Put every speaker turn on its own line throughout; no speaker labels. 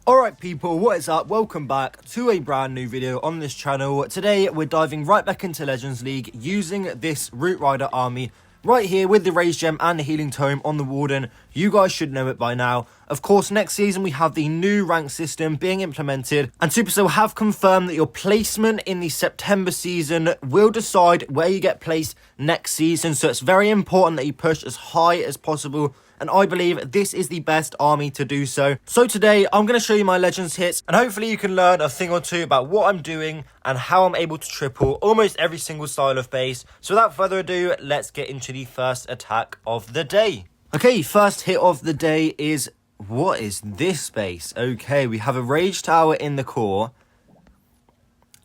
Alright people, what is up? Welcome back to a brand new video on this channel. Today we're diving right back into Legends League using this Root Rider army right here with the Rage Gem and the Healing Tome on the Warden. You guys should know it by now. Of course, next season we have the new rank system being implemented, and Supercell have confirmed that your placement in the September season will decide where you get placed next season. So it's very important that you push as high as possible, and I believe this is the best army to do so. So today, I'm going to show you my Legends hits, and hopefully you can learn a thing or two about what I'm doing and how I'm able to triple almost every single style of base. So without further ado, let's get into the first attack of the day. Okay, first hit of the day is, what is this base? Okay, we have a Rage Tower in the core,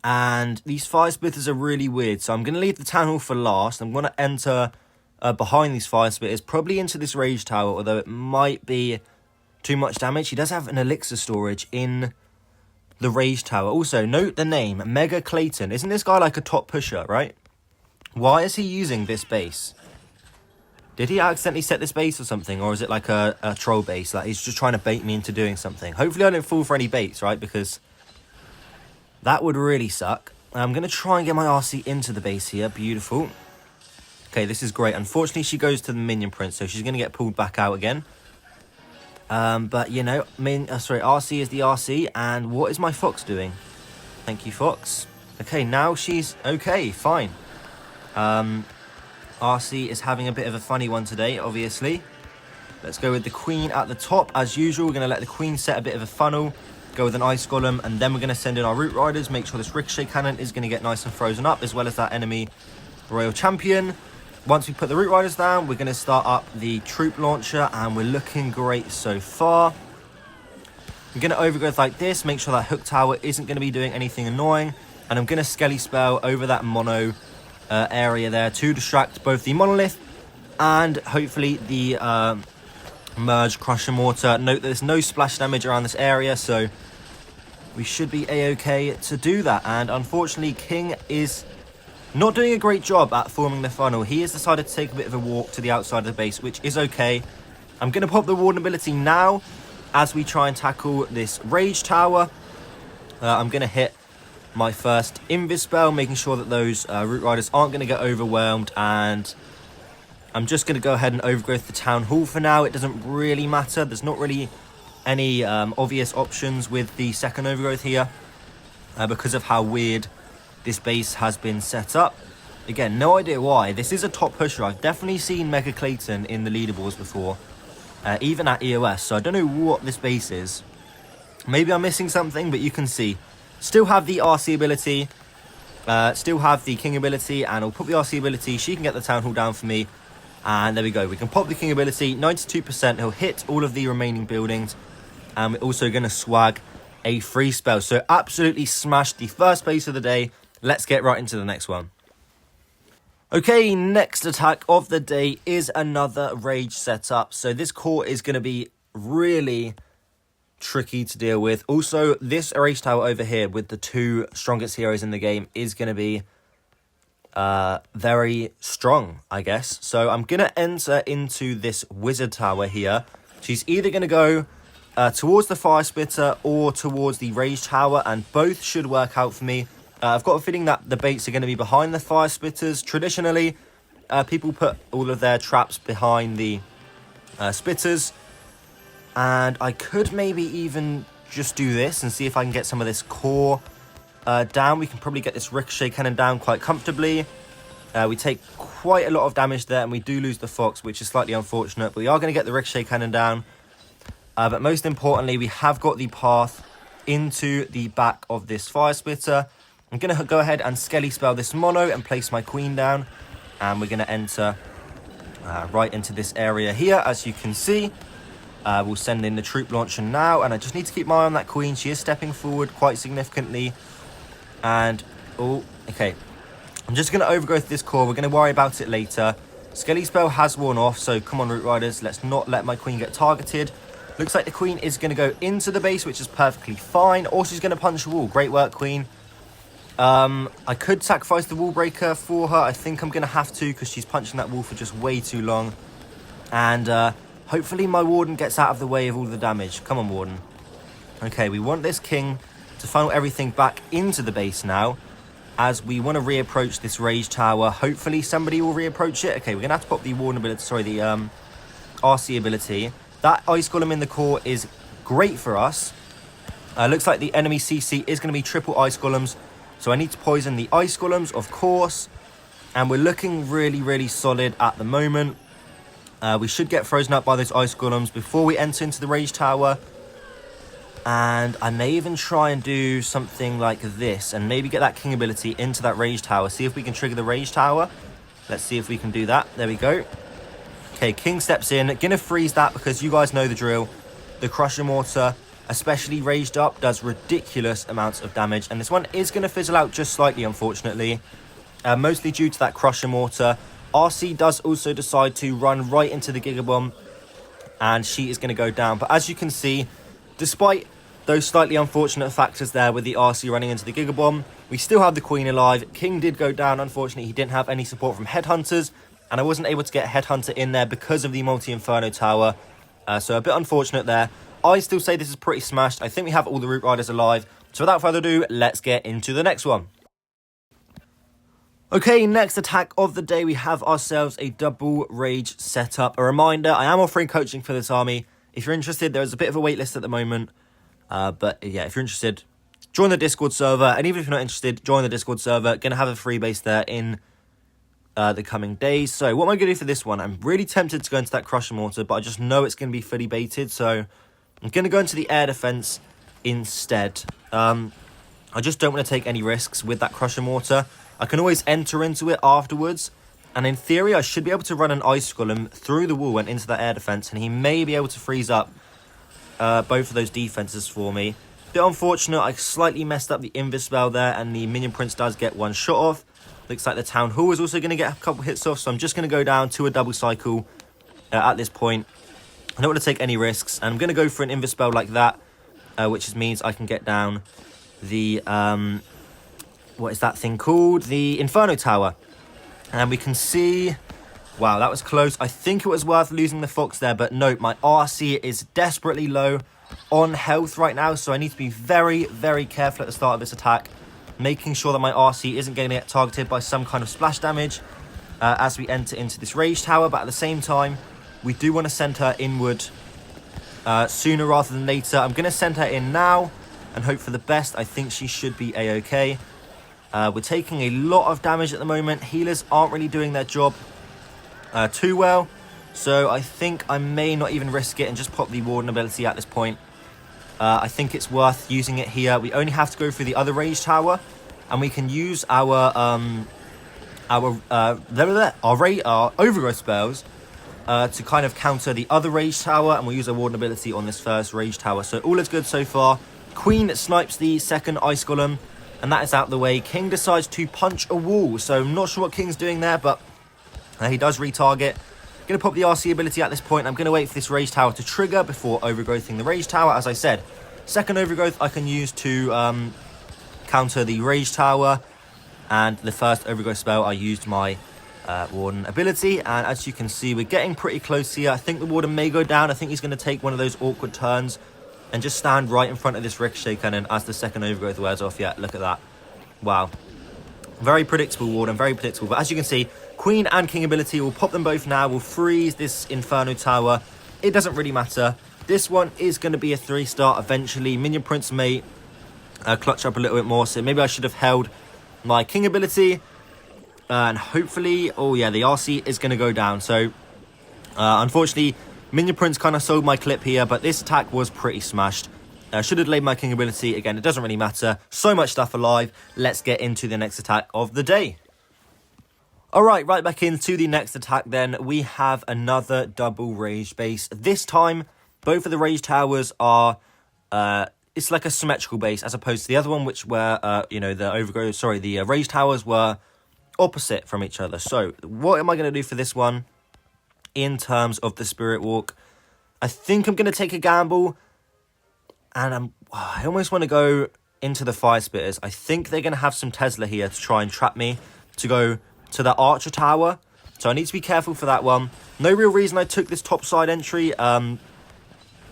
and these Fire Spitters are really weird. So I'm going to leave the Town Hall for last. I'm going to enter behind these Fire Spitters, probably into this Rage Tower, although it might be too much damage. He does have an elixir storage in the Rage Tower. Also, note the name, Mega Clayton. Isn't this guy like a top pusher, right? Why is he using this base? Did he accidentally set this base or something? Or is it like a troll base? Like he's just trying to bait me into doing something. Hopefully I don't fall for any baits, right? Because that would really suck. I'm going to try and get my RC into the base here. Beautiful. Okay, this is great. Unfortunately, she goes to the Minion Prince, so she's going to get pulled back out again. But, you know, RC is the RC, and what is my Fox doing? Thank you, Fox. Okay, now she's... Okay, fine. RC is having a bit of a funny one today, obviously. Let's go with the Queen at the top. As usual, we're going to let the Queen set a bit of a funnel, go with an Ice Golem, and then we're going to send in our Root Riders, make sure this Ricochet Cannon is going to get nice and frozen up, as well as that enemy Royal Champion. Once we put the Root Riders down, we're going to start up the Troop Launcher, and we're looking great so far. I'm going to overgrowth like this, make sure that Hook Tower isn't going to be doing anything annoying, and I'm going to Skelly Spell over that Mono area there to distract both the Monolith and hopefully the Merge Crusher Mortar. Note that there's no splash damage around this area, so we should be a-okay to do that. And unfortunately, King is not doing a great job at forming the funnel. He has decided to take a bit of a walk to the outside of the base, which is okay. I'm going to pop the Warden ability now as we try and tackle this Rage Tower. I'm going to hit my first Invis spell, making sure that those Root Riders aren't going to get overwhelmed. And I'm just going to go ahead and overgrowth the Town Hall for now. It doesn't really matter. There's not really any obvious options with the second overgrowth here because of how weird this base has been set up. Again, no idea why. This is a top pusher. I've definitely seen Mega Clayton in the leaderboards before, even at EOS, so I don't know what this base is. Maybe I'm missing something, but you can see. Still have the RC ability, still have the King ability, and I'll put the RC ability. She can get the Town Hall down for me, and there we go. We can pop the King ability, 92%. He'll hit all of the remaining buildings, and we're also going to swag a free spell. So absolutely smashed the first base of the day. Let's get right into the next one. Okay, next attack of the day is another Rage setup. So this core is going to be really tricky to deal with. Also, this Rage Tower over here with the two strongest heroes in the game is going to be very strong, I guess. So I'm going to enter into this Wizard Tower here. She's either going to go towards the Fire Spitter or towards the Rage Tower, and both should work out for me. I've got a feeling that the baits are going to be behind the Fire Spitters. Traditionally, people put all of their traps behind the Spitters. And I could maybe even just do this and see if I can get some of this core down. We can probably get this Ricochet Cannon down quite comfortably. We take quite a lot of damage there, and we do lose the Fox, which is slightly unfortunate. But we are going to get the Ricochet Cannon down. But most importantly, we have got the path into the back of this Fire Spitter. I'm going to go ahead and Skelly Spell this Mono and place my Queen down. And we're going to enter right into this area here, as you can see. We'll send in the Troop Launcher now. And I just need to keep my eye on that Queen. She is stepping forward quite significantly. And, oh, okay. I'm just going to overgrowth this core. We're going to worry about it later. Skelly Spell has worn off, so come on, Root Riders. Let's not let my Queen get targeted. Looks like the Queen is going to go into the base, which is perfectly fine. Or she's going to punch a wall. Great work, Queen. I could sacrifice the wall breaker for her. I think I'm going to have to because she's punching that wall for just way too long. And hopefully my Warden gets out of the way of all the damage. Come on, Warden. Okay, we want this king to funnel everything back into the base now, as we want to reapproach this rage tower. Hopefully somebody will reapproach it. Okay, we're going to have to pop the warden ability, sorry, the RC ability. That ice golem in the core is great for us. Looks like the enemy CC is going to be triple ice golems, so I need to poison the ice golems, of course. And we're looking really, really solid at the moment. We should get frozen up by those ice golems before we enter into the rage tower. And I may even try and do something like this and maybe get that king ability into that rage tower. See if we can trigger the rage tower. Let's see if we can do that. There we go. Okay, king steps in. Gonna freeze that because you guys know the drill. The crusher mortar, especially raged up, does ridiculous amounts of damage. And this one is going to fizzle out just slightly, unfortunately. Mostly due to that crusher mortar. RC does also decide to run right into the Gigabomb, and she is going to go down. But as you can see, despite those slightly unfortunate factors there with the RC running into the Gigabomb, we still have the Queen alive. King did go down. Unfortunately, he didn't have any support from Headhunters, and I wasn't able to get Headhunter in there because of the Multi-Inferno Tower. So a bit unfortunate there. I still say this is pretty smashed. I think we have all the Root Riders alive. So without further ado, let's get into the next one. Okay, next attack of the day, we have ourselves a double rage setup. A reminder, I am offering coaching for this army. If you're interested, there is a bit of a wait list at the moment. But yeah, if you're interested, join the Discord server. And even if you're not interested, join the Discord server. Going to have a free base there in the coming days. So what am I going to do for this one? I'm really tempted to go into that Crusher Mortar, but I just know it's going to be fully baited. So I'm going to go into the air defense instead. I just don't want to take any risks with that Crusher Mortar. I can always enter into it afterwards. And in theory, I should be able to run an Ice Golem through the wall and into that air defense. And he may be able to freeze up both of those defenses for me. Bit unfortunate, I slightly messed up the Invis spell there. And the Minion Prince does get one shot off. Looks like the Town Hall is also going to get a couple hits off. So I'm just going to go down to a double cycle at this point. I don't want to take any risks. And I'm going to go for an Invis spell like that. Which means I can get down the... what is that thing called? The Inferno Tower. And we can see... Wow, that was close. I think it was worth losing the Fox there. But no, my RC is desperately low on health right now. So I need to be very, very careful at the start of this attack. Making sure that my RC isn't going to get targeted by some kind of splash damage. As we enter into this Rage Tower. But at the same time, we do want to send her inward sooner rather than later. I'm going to send her in now. And hope for the best. I think she should be A-okay. We're taking a lot of damage at the moment. Healers aren't really doing their job too well. So I think I may not even risk it and just pop the Warden ability at this point. I think it's worth using it here. We only have to go through the other Rage Tower. And we can use our Overgrowth spells to kind of counter the other Rage Tower. And we'll use our Warden ability on this first Rage Tower. So all is good so far. Queen snipes the second Ice Golem. And that is out of the way. King decides to punch a wall. So I'm not sure what King's doing there, but he does retarget. Going to pop the RC ability at this point. I'm going to wait for this Rage Tower to trigger before overgrowthing the Rage Tower. As I said, second overgrowth I can use to counter the Rage Tower. And the first overgrowth spell I used my Warden ability. And as you can see, we're getting pretty close here. I think the Warden may go down. I think he's going to take one of those awkward turns and just stand right in front of this Ricochet Cannon as the second overgrowth wears off. Yeah, look at that. Wow. Very predictable Warden, very predictable. But as you can see, Queen and King ability, we'll pop them both now. We'll freeze this Inferno Tower. It doesn't really matter. This one is going to be a 3-star eventually. Minion Prince may clutch up a little bit more. So maybe I should have held my King ability. And hopefully, oh yeah, the RC is going to go down. So unfortunately, Minion Prince kind of sold my clip here, but this attack was pretty smashed. Should have laid my King ability. Again, it doesn't really matter. So much stuff alive. Let's get into the next attack of the day. Alright, right back into the next attack then. We have another double rage base. This time, both of the rage towers are... it's like a symmetrical base as opposed to the other one, which were, the rage towers were opposite from each other. So, what am I going to do for this one? In terms of the Spirit Walk, I think I'm going to take a gamble, and I almost want to go into the Fire Spitters. I think they're going to have some Tesla here to try and trap me to go to the Archer Tower, so I need to be careful for that one. No real reason I took this top side entry.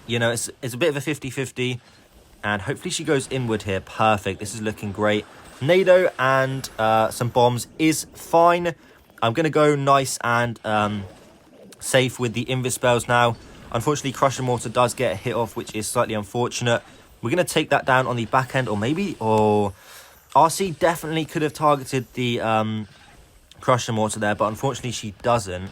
You know, it's a bit of a 50-50. And hopefully she goes inward here. Perfect. This is looking great. Nado and some bombs is fine. I'm going to go nice and safe with the Invis spells now. Unfortunately, Crush and Mortar does get a hit off, which is slightly unfortunate. We're going to take that down on the back end, or maybe... Oh, RC definitely could have targeted the Crush and Mortar there, but unfortunately she doesn't.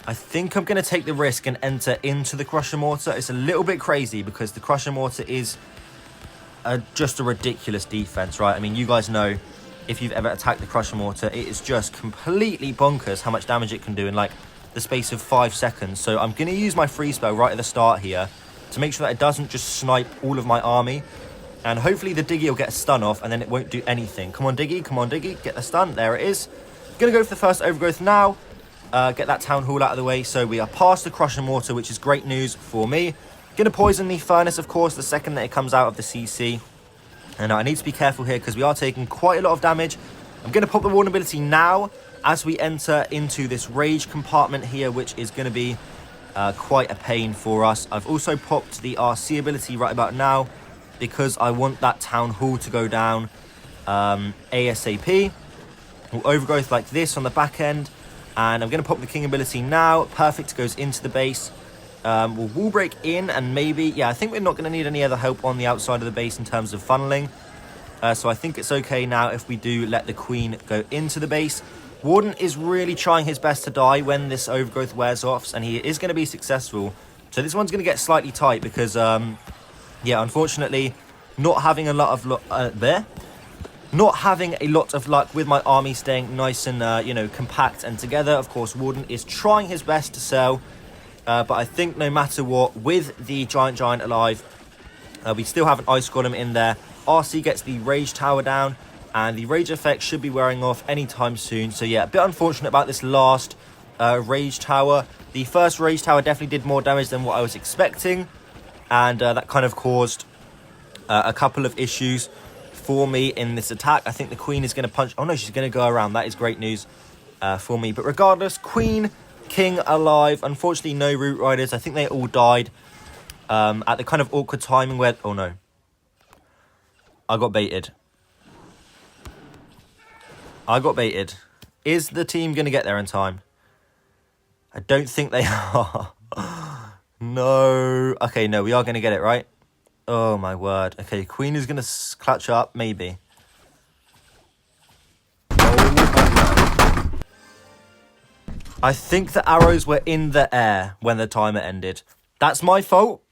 I think I'm going to take the risk and enter into the Crush and Mortar. It's a little bit crazy because the Crush and Mortar is just a ridiculous defense, right? I mean, you guys know, if you've ever attacked the Crush and Mortar, it is just completely bonkers how much damage it can do in like the space of 5 seconds. So I'm going to use my free spell right at the start here to make sure that it doesn't just snipe all of my army. And hopefully the Diggy will get a stun off and then it won't do anything. Come on, Diggy. Come on, Diggy. Get the stun. There it is. Going to go for the first overgrowth now. Get that Town Hall out of the way. So we are past the Crush and Mortar, which is great news for me. Going to poison the Furnace, of course, the second that it comes out of the CC. And I need to be careful here because we are taking quite a lot of damage. I'm going to pop the vulnerability now as we enter into this rage compartment here, which is going to be quite a pain for us. I've also popped the RC ability right about now because I want that Town Hall to go down ASAP. We'll overgrowth like this on the back end. And I'm going to pop the King ability now. Perfect, goes into the base. We'll wall break in and maybe... Yeah, I think we're not going to need any other help on the outside of the base in terms of funneling. So I think it's okay now if we do let the Queen go into the base. Warden is really trying his best to die when this overgrowth wears off. And he is going to be successful. So this one's going to get slightly tight because... yeah, unfortunately, not having a lot of... Not having a lot of luck with my army staying nice and, you know, compact and together. Of course, Warden is trying his best to sell. But I think no matter what, with the Giant alive, we still have an Ice Golem in there. RC gets the Rage Tower down. And the Rage effect should be wearing off anytime soon. So, yeah, a bit unfortunate about this last Rage Tower. The first Rage Tower definitely did more damage than what I was expecting. And that kind of caused a couple of issues for me in this attack. I think the Queen is going to punch... Oh, no, she's going to go around. That is great news for me. But regardless, Queen, King alive. Unfortunately, no Root Riders. I think they all died at the kind of awkward timing where... Oh, no. I got baited. I got baited. Is the team going to get there in time? I don't think they are. No. Okay, no, we are going to get it, right? Oh, my word. Okay, Queen is going to clutch up, maybe. Oh, my word. I think the arrows were in the air when the timer ended. That's my fault.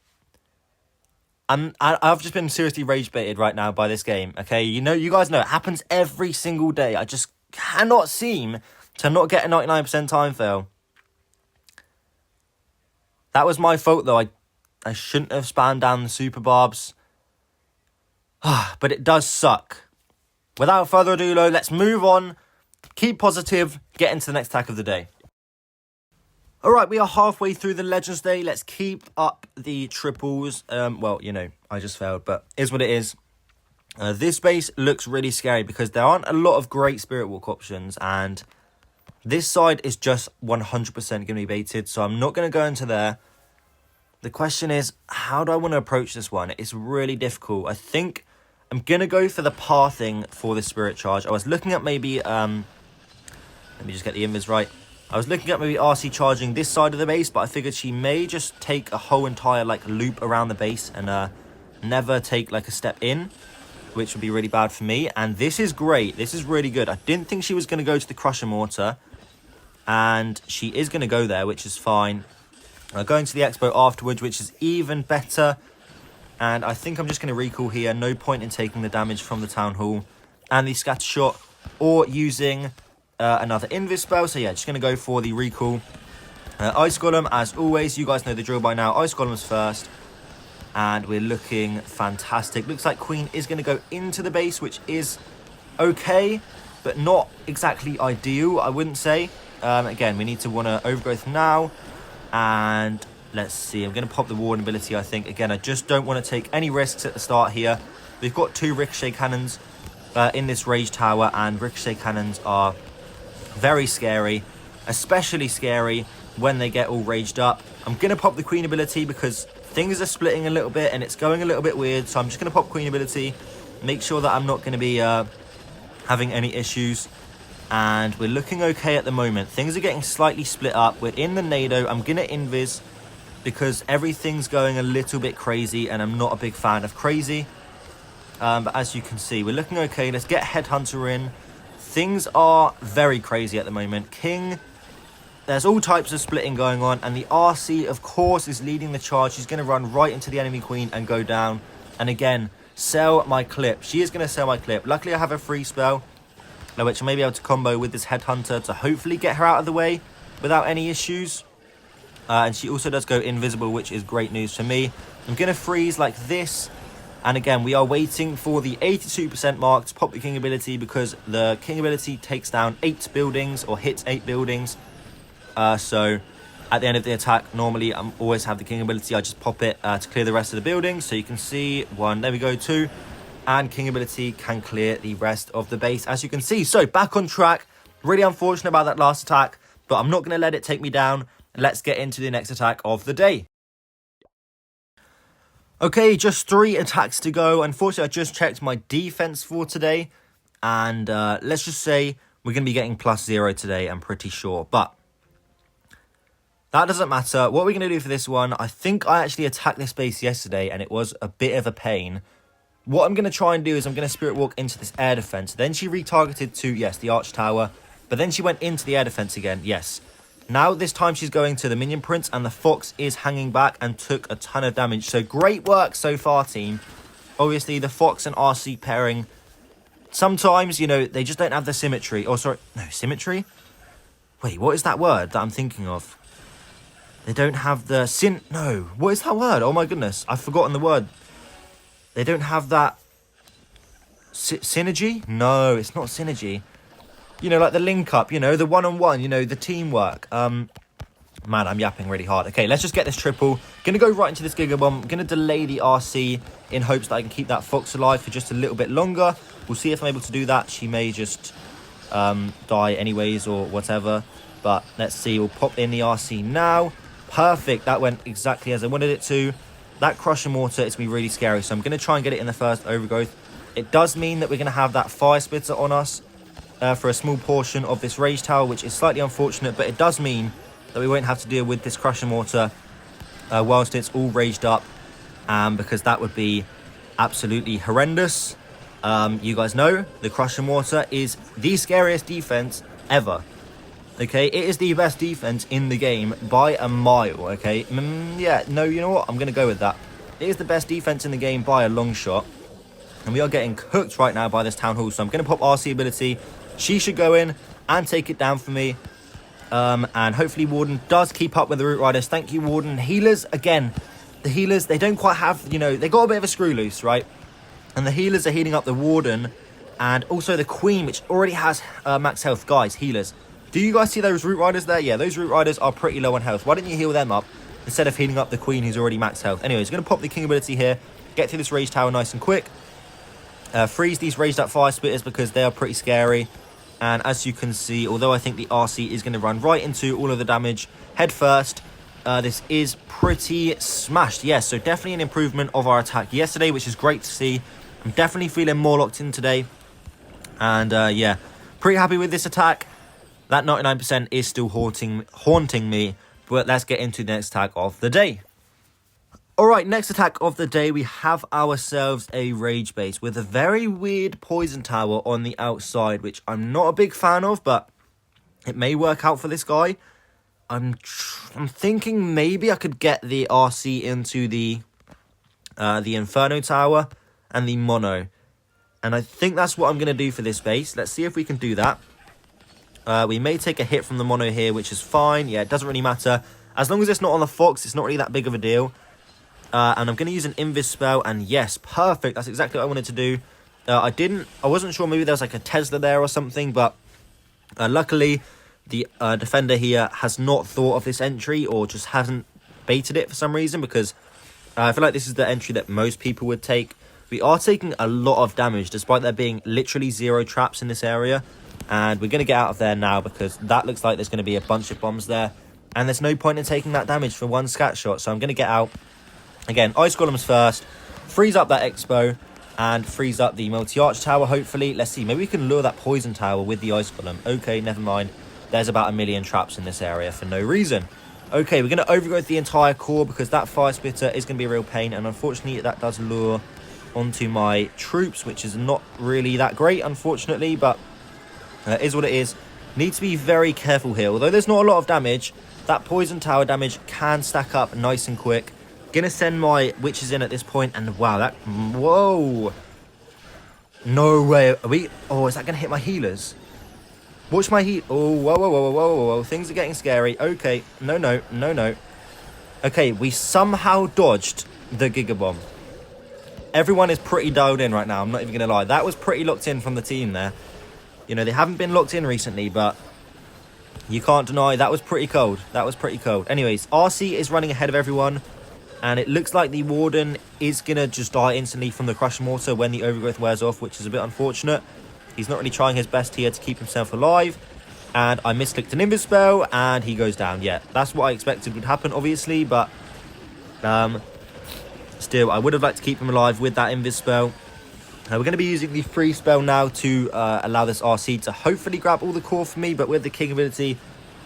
I've just been seriously rage baited right now by this game, okay? You guys know, it happens every single day. I just cannot seem to not get a 99% time fail. That was my fault, though. I shouldn't have spammed down the super barbs. But it does suck. Without further ado, though, let's move on. Keep positive. Get into the next attack of the day. Alright, we are halfway through the Legends Day. Let's keep up the triples. Well, you know, I just failed, but is what it is. This base looks really scary because there aren't a lot of great Spirit Walk options. And this side is just 100% going to be baited. So I'm not going to go into there. The question is, how do I want to approach this one? It's really difficult. I think I'm going to go for the pathing for the Spirit Charge. I was looking at maybe... let me just get the Invis right. I was looking at maybe RC charging this side of the base, but I figured she may just take a whole entire like loop around the base and never take like a step in, which would be really bad for me. And this is great. This is really good. I didn't think she was going to go to the Crush and Mortar, and she is going to go there, which is fine. Going to the Expo afterwards, which is even better. And I think I'm just going to recall here. No point in taking the damage from the Town Hall and the Scatter Shot or using another Invis spell. So yeah, just going to go for the recall. Ice Golem, as always. You guys know the drill by now. Ice Golem's first. And we're looking fantastic. Looks like Queen is going to go into the base, which is okay, but not exactly ideal, I wouldn't say. Again, we need to want to overgrowth now. And let's see, I'm going to pop the Warden ability, I think. Again, I just don't want to take any risks at the start here. We've got 2 Ricochet Cannons in this Rage Tower, and Ricochet Cannons are very scary, especially scary when they get all raged up. I'm going to pop the Queen ability because things are splitting a little bit and it's going a little bit weird. So I'm just going to pop Queen ability, make sure that I'm not going to be having any issues. And we're looking okay at the moment. Things are getting slightly split up. We're in the NATO. I'm going to Invis because everything's going a little bit crazy and I'm not a big fan of crazy. But as you can see, we're looking okay. Let's get Headhunter in. Things are very crazy at the moment. King, there's all types of splitting going on. And the RC, of course, is leading the charge. She's going to run right into the enemy queen and go down. And again, sell my clip. She is going to sell my clip. Luckily, I have a free spell, which I may be able to combo with this Headhunter to hopefully get her out of the way without any issues. And she also does go invisible, which is great news for me. I'm going to freeze like this. And again, we are waiting for the 82% mark to pop the King ability because the King ability takes down 8 buildings or hits 8 buildings. So at the end of the attack, normally I always have the King ability. I just pop it to clear the rest of the buildings. So you can see 1, there we go, 2. And King ability can clear the rest of the base, as you can see. So back on track. Really unfortunate about that last attack, but I'm not going to let it take me down. Let's get into the next attack of the day. Okay, just 3 attacks to go. Unfortunately, I just checked my defense for today. And let's just say we're going to be getting +0 today, I'm pretty sure. But that doesn't matter. What we're going to do for this one, I think I actually attacked this base yesterday, and it was a bit of a pain. What I'm going to try and do is I'm going to Spirit Walk into this air defense. Then she retargeted to, yes, the Arch Tower. But then she went into the air defense again, yes. Now, this time she's going to the Minion Prince, and the Fox is hanging back and took a ton of damage. So, great work so far, team. Obviously, the Fox and RC pairing, sometimes, you know, they just don't have the symmetry. Oh, sorry, no, symmetry? Wait, what is that word that I'm thinking of? They don't have the no, what is that word? Oh, my goodness, I've forgotten the word. They don't have that synergy? No, it's not synergy. You know, like the link up, you know, the one-on-one, you know, the teamwork. Man, I'm yapping really hard. Okay, let's just get this triple. Gonna go right into this Giga Bomb. Gonna delay the RC in hopes that I can keep that Fox alive for just a little bit longer. We'll see if I'm able to do that. She may just die anyways or whatever. But let's see. We'll pop in the RC now. Perfect. That went exactly as I wanted it to. That Crush and Mortar is going to be really scary. So I'm going to try and get it in the first overgrowth. It does mean that we're going to have that Fire Splitter on us for a small portion of this Rage Tower, which is slightly unfortunate. But it does mean that we won't have to deal with this Crush and Mortar whilst it's all raged up. Because that would be absolutely horrendous. You guys know the Crush and Mortar is the scariest defense ever. Okay, it is the best defense in the game by a mile, okay? Yeah, no, you know what? I'm going to go with that. It is the best defense in the game by a long shot. And we are getting cooked right now by this Town Hall. So I'm going to pop RC ability. She should go in and take it down for me. And hopefully Warden does keep up with the Root Riders. Thank you, Warden. Healers, again, the healers, they don't quite have, you know, they got a bit of a screw loose, right? And the healers are healing up the Warden. And also the Queen, which already has max health. Guys, healers. Do you guys see those Root Riders there? Yeah, those Root Riders are pretty low on health. Why don't you heal them up instead of healing up the Queen who's already max health? Anyways, going to pop the King ability here. Get through this Rage Tower nice and quick. Freeze these Raged Up Fire Splitters because they are pretty scary. And as you can see, although I think the RC is going to run right into all of the damage head first, this is pretty smashed. Yes, so definitely an improvement of our attack yesterday, which is great to see. I'm definitely feeling more locked in today. And yeah, pretty happy with this attack. That 99% is still haunting me, but let's get into the next attack of the day. Alright, next attack of the day, we have ourselves a Rage Base with a very weird Poison Tower on the outside, which I'm not a big fan of, but it may work out for this guy. I'm thinking maybe I could get the RC into the Inferno Tower and the Mono. And I think that's what I'm going to do for this base. Let's see if we can do that. We may take a hit from the Mono here, which is fine. Yeah, it doesn't really matter. As long as it's not on the Fox, it's not really that big of a deal. And I'm going to use an Invis spell. And yes, perfect. That's exactly what I wanted to do. I wasn't sure. Maybe there was like a Tesla there or something. But luckily, the defender here has not thought of this entry or just hasn't baited it for some reason. Because I feel like this is the entry that most people would take. We are taking a lot of damage despite there being literally 0 traps in this area. And we're going to get out of there now because that looks like there's going to be a bunch of bombs there. And there's no point in taking that damage for one scat shot. So I'm going to get out. Again, Ice Golems first. Freeze up that Expo. And freeze up the multi-arch tower, hopefully. Let's see, maybe we can lure that poison tower with the ice golem. Okay, never mind. There's about 1 million traps in this area for no reason. Okay, we're going to overgrowth the entire core because that fire spitter is going to be a real pain. And unfortunately, that does lure onto my troops, which is not really that great, unfortunately. But it is what it is. Need to be very careful here. Although there's not a lot of damage, that poison tower damage can stack up nice and quick. Gonna send my witches in at this point, and wow, that, whoa, no way. Are we, oh, is that gonna hit my healers? Watch my heat. Oh, whoa, whoa, whoa, whoa, whoa, whoa, things are getting scary. Okay, no. Okay, we somehow dodged the Giga Bomb. Everyone is pretty dialed in right now, I'm not even gonna lie. That was pretty locked in from the team there. You know, they haven't been locked in recently, but you can't deny that was pretty cold. Anyways, RC is running ahead of everyone. And it looks like the Warden is going to just die instantly from the Crush Mortar when the Overgrowth wears off, which is a bit unfortunate. He's not really trying his best here to keep himself alive. And I misclicked an Invis spell, and he goes down. Yeah, that's what I expected would happen, obviously. But still, I would have liked to keep him alive with that Invis spell. We're going to be using the free spell now to allow this RC to hopefully grab all the core for me. But with the King ability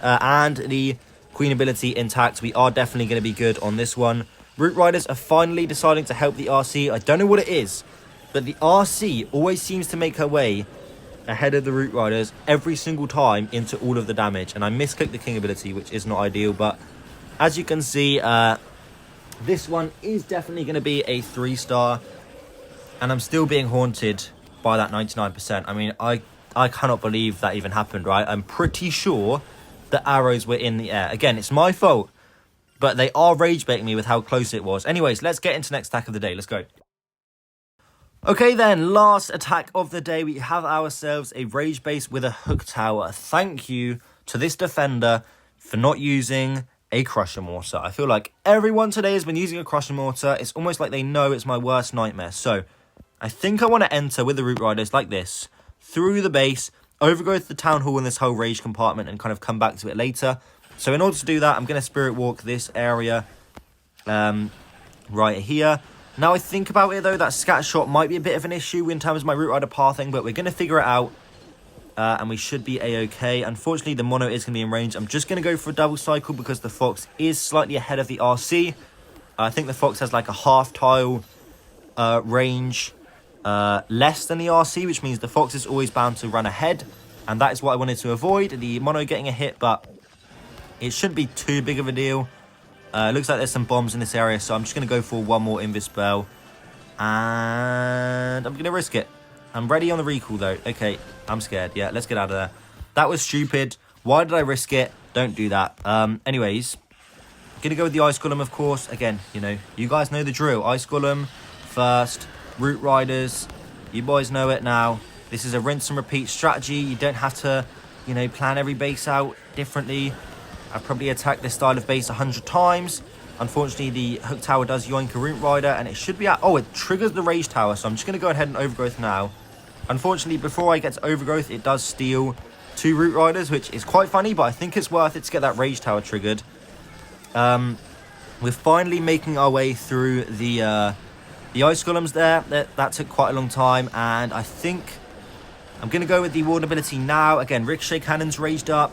and the Queen ability intact, we are definitely going to be good on this one. Root Riders are finally deciding to help the RC. I don't know what it is, but the RC always seems to make her way ahead of the Root Riders every single time into all of the damage. And I misclicked the King ability, which is not ideal. But as you can see, this one is definitely going to be a 3-star. And I'm still being haunted by that 99%. I mean, I cannot believe that even happened, right? I'm pretty sure the arrows were in the air. Again, it's my fault. But they are rage baiting me with how close it was. Anyways, let's get into next attack of the day. Let's go. Okay then, last attack of the day. We have ourselves a rage base with a hook tower. Thank you to this defender for not using a Crusher Mortar. I feel like everyone today has been using a Crusher Mortar. It's almost like they know it's my worst nightmare. So, I think I want to enter with the Root Riders like this. Through the base, overgrowth the Town Hall and this whole rage compartment and kind of come back to it later. So in order to do that, I'm going to Spirit Walk this area right here. Now I think about it though, that scatter shot might be a bit of an issue in terms of my Root Rider pathing, but we're going to figure it out. And we should be a-okay. Unfortunately, the Mono is going to be in range. I'm just going to go for a double cycle because the Fox is slightly ahead of the RC. I think the Fox has like a half tile range less than the RC, which means the Fox is always bound to run ahead. And that is what I wanted to avoid, the Mono getting a hit, but it shouldn't be too big of a deal. Looks like there's some bombs in this area, so I'm just going to go for one more Invis spell. And I'm going to risk it. I'm ready on the recall, though. Okay, I'm scared. Yeah, let's get out of there. That was stupid. Why did I risk it? Don't do that. Anyways, going to go with the Ice Golem, of course. Again, you know, you guys know the drill. Ice Golem first. Root Riders. You boys know it now. This is a rinse and repeat strategy. You don't have to, you know, plan every base out differently. I've probably attacked this style of base 100 times. Unfortunately, the hook tower does yoink a Root Rider, and it should be at... Oh, it triggers the rage tower, so I'm just going to go ahead and overgrowth now. Unfortunately, before I get to overgrowth, it does steal 2 Root Riders, which is quite funny, but I think it's worth it to get that rage tower triggered. We're finally making our way through the Ice Golems there. That took quite a long time, and I think I'm going to go with the Warden ability now. Again, Ricochet Cannon's raged up.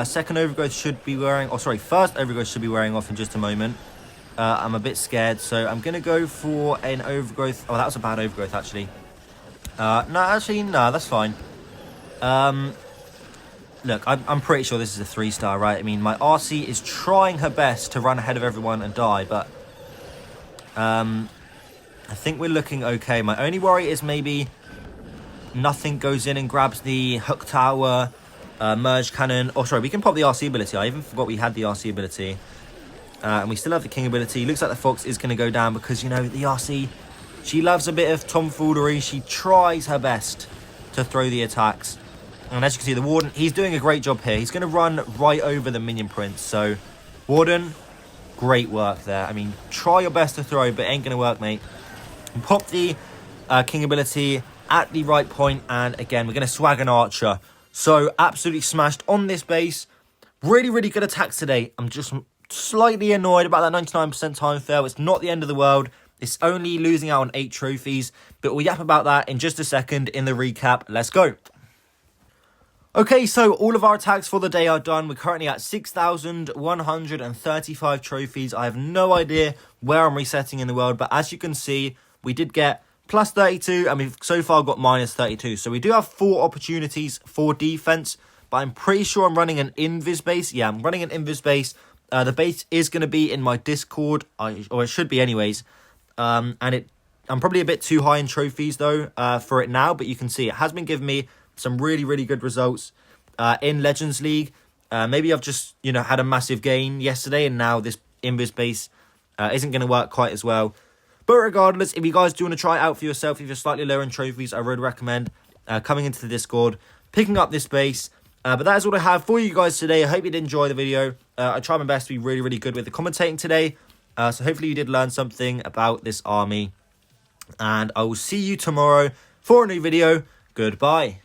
Second overgrowth should be wearing... Oh, sorry. First overgrowth should be wearing off in just a moment. I'm a bit scared, so I'm going to go for an overgrowth. Oh, that was a bad overgrowth, actually. No, that's fine. Look, I'm pretty sure this is a 3-star, right? I mean, my RC is trying her best to run ahead of everyone and die, but... I think we're looking okay. My only worry is maybe nothing goes in and grabs the hook tower... merge cannon. Oh, sorry, we can pop the RC ability. I even forgot we had the RC ability. And we still have the King ability. Looks like the Fox is going to go down because, you know, the RC, she loves a bit of tomfoolery. She tries her best to throw the attacks. And as you can see, the Warden, he's doing a great job here. He's going to run right over the Minion Prince. So, Warden, great work there. I mean, try your best to throw, but it ain't going to work, mate. And pop the King ability at the right point. And again, we're going to swag an Archer. So, absolutely smashed on this base. Really, really good attacks today. I'm just slightly annoyed about that 99% time fail. It's not the end of the world. It's only losing out on 8 trophies, but we'll yap about that in just a second in the recap. Let's go. Okay, so all of our attacks for the day are done. We're currently at 6,135 trophies. I have no idea where I'm resetting in the world, but as you can see, we did get plus 32, and we've so far got minus 32. So we do have 4 opportunities for defense, but I'm pretty sure I'm running an Invis base. Yeah, I'm running an Invis base. The base is going to be in my Discord, or it should be anyways. I'm probably a bit too high in trophies though for it now, but you can see it has been giving me some really, really good results in Legends League. Maybe I've just, had a massive gain yesterday, and now this Invis base isn't going to work quite as well. But regardless, if you guys do want to try it out for yourself, if you're slightly lower in trophies, I would recommend coming into the Discord, picking up this base. But that is what I have for you guys today. I hope you did enjoy the video. I tried my best to be really, really good with the commentating today. So hopefully you did learn something about this army. And I will see you tomorrow for a new video. Goodbye.